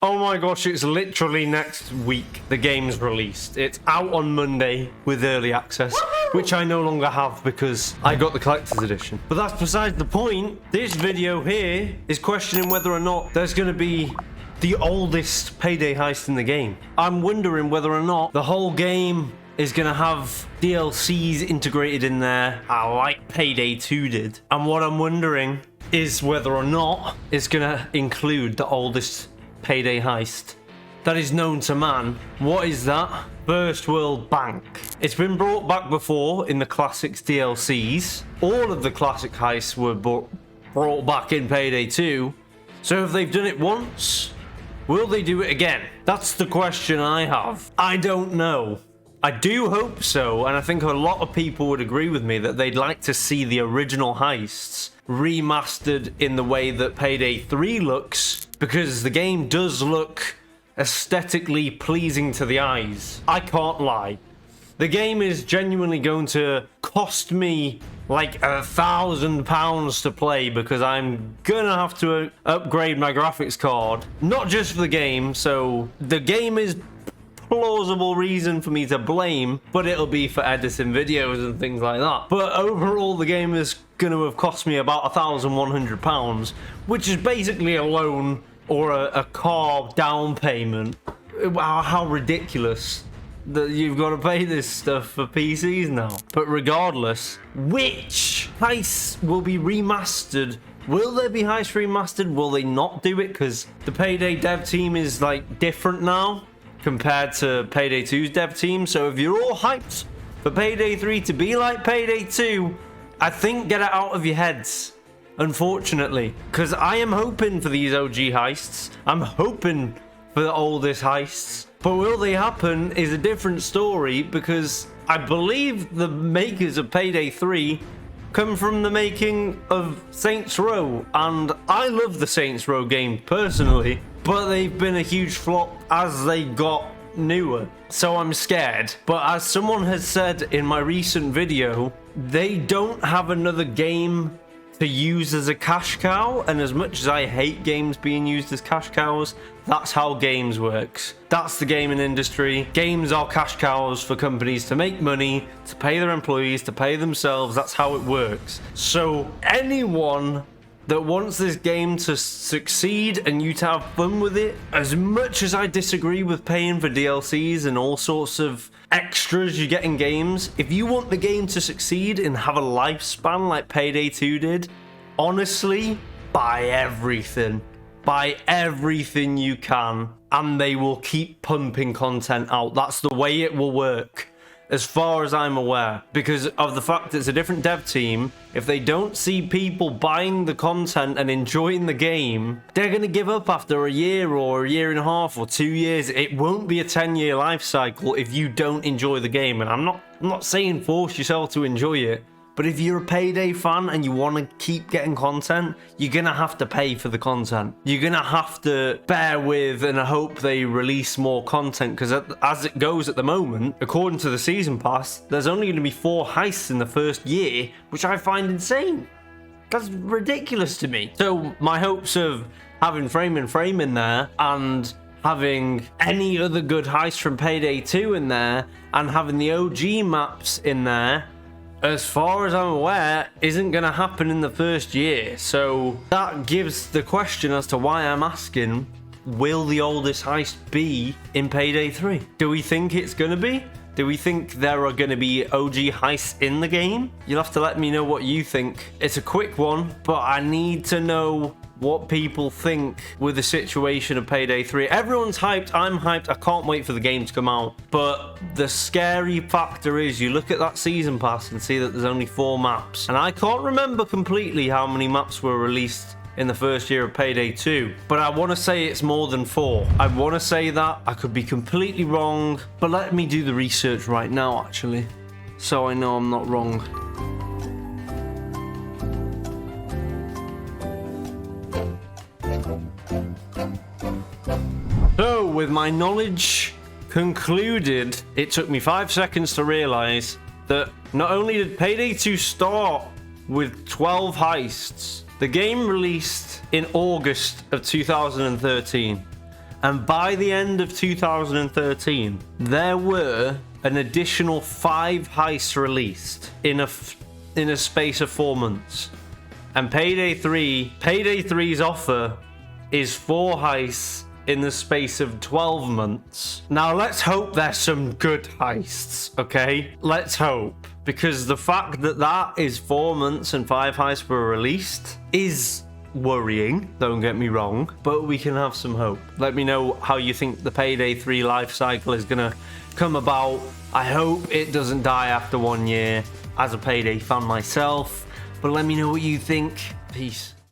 Oh my gosh, it's literally next week the game's released. It's out on Monday with early access, which I no longer have because I got the collector's edition. But that's besides the point. This video here is questioning whether or not there's going to be the oldest Payday heist in the game. I'm wondering whether or not the whole game is going to have DLCs integrated in there, like Payday 2 did. And what I'm wondering is whether or not it's going to include the oldest Payday heist that is known to man. What is that? First World Bank. It's been brought back before in the Classics DLCs. All of the classic heists were brought back in Payday 2. So if they've done it once, will they do it again? That's the question I have. I don't know. I do hope so, and I think a lot of people would agree with me that they'd like to see the original heists remastered in the way that Payday 3 looks, because the game does look aesthetically pleasing to the eyes. I can't lie. The game is genuinely going to cost me like £1,000 to play because I'm gonna have to upgrade my graphics card, not just for the game. So the game is plausible reason for me to blame, but it'll be for editing videos and things like that. But overall, the game is going to have cost me about £1,100, which is basically a loan or a car down payment. Wow, how ridiculous that you've got to pay this stuff for PCs now. But regardless, which heists will be remastered? Will there be heists remastered? Will they not do it? Because the Payday dev team is like different now compared to Payday 2's dev team. So if you're all hyped for Payday 3 to be like Payday 2, I think get it out of your heads, unfortunately. Because I am hoping for these OG heists. I'm hoping for the oldest heists. But will they happen is a different story, because I believe the makers of Payday 3 come from the making of Saints Row. And I love the Saints Row game personally, but they've been a huge flop as they got newer. So I'm scared. But as someone has said in my recent video, they don't have another game to use as a cash cow. And as much as I hate games being used as cash cows, that's how games works. That's the gaming industry. Games are cash cows for companies to make money, to pay their employees, to pay themselves. That's how it works. So anyone that wants this game to succeed and you to have fun with it, as much as I disagree with paying for DLCs and all sorts of extras you get in games, if you want the game to succeed and have a lifespan like Payday 2 did, honestly, buy everything. Buy everything you can, and they will keep pumping content out. That's the way it will work, as far as I'm aware, because of the fact it's a different dev team. If they don't see people buying the content and enjoying the game, they're going to give up after a year or a year and a half or 2 years. It won't be a 10-year life cycle if you don't enjoy the game. And I'm not saying force yourself to enjoy it, but if you're a Payday fan and you want to keep getting content, you're going to have to pay for the content. You're going to have to bear with and hope they release more content, because as it goes at the moment, according to the season pass, there's only going to be 4 heists in the first year, which I find insane. That's ridiculous to me. So my hopes of having Frame in there, and having any other good heist from Payday 2 in there, and having the OG maps in there, as far as I'm aware, isn't going to happen in the first year. So that gives the question as to why I'm asking, will the oldest heist be in Payday 3? Do we think it's going to be? Do we think there are going to be OG heists in the game? You'll have to let me know what you think. It's a quick one, but I need to know what people think with the situation of Payday 3. Everyone's hyped, I'm hyped, I can't wait for the game to come out. But the scary factor is, you look at that season pass and see that there's only 4 maps. And I can't remember completely how many maps were released in the first year of Payday 2. But I want to say it's more than 4. I want to say that. I could be completely wrong. But let me do the research right now, actually, so I know I'm not wrong. So, with my knowledge concluded, it took me 5 seconds to realize that not only did Payday 2 start with 12 heists, the game released in August of 2013. And by the end of 2013, there were an additional 5 heists released in a space of 4 months. And Payday 3's offer is 4 heists in the space of 12 months. Now let's hope there's some good heists, okay? Let's hope. Because the fact that that is 4 months and 5 heists were released is worrying, don't get me wrong, but we can have some hope. Let me know how you think the Payday 3 life cycle is gonna come about. I hope it doesn't die after 1 year as a Payday fan myself, but let me know what you think. Peace.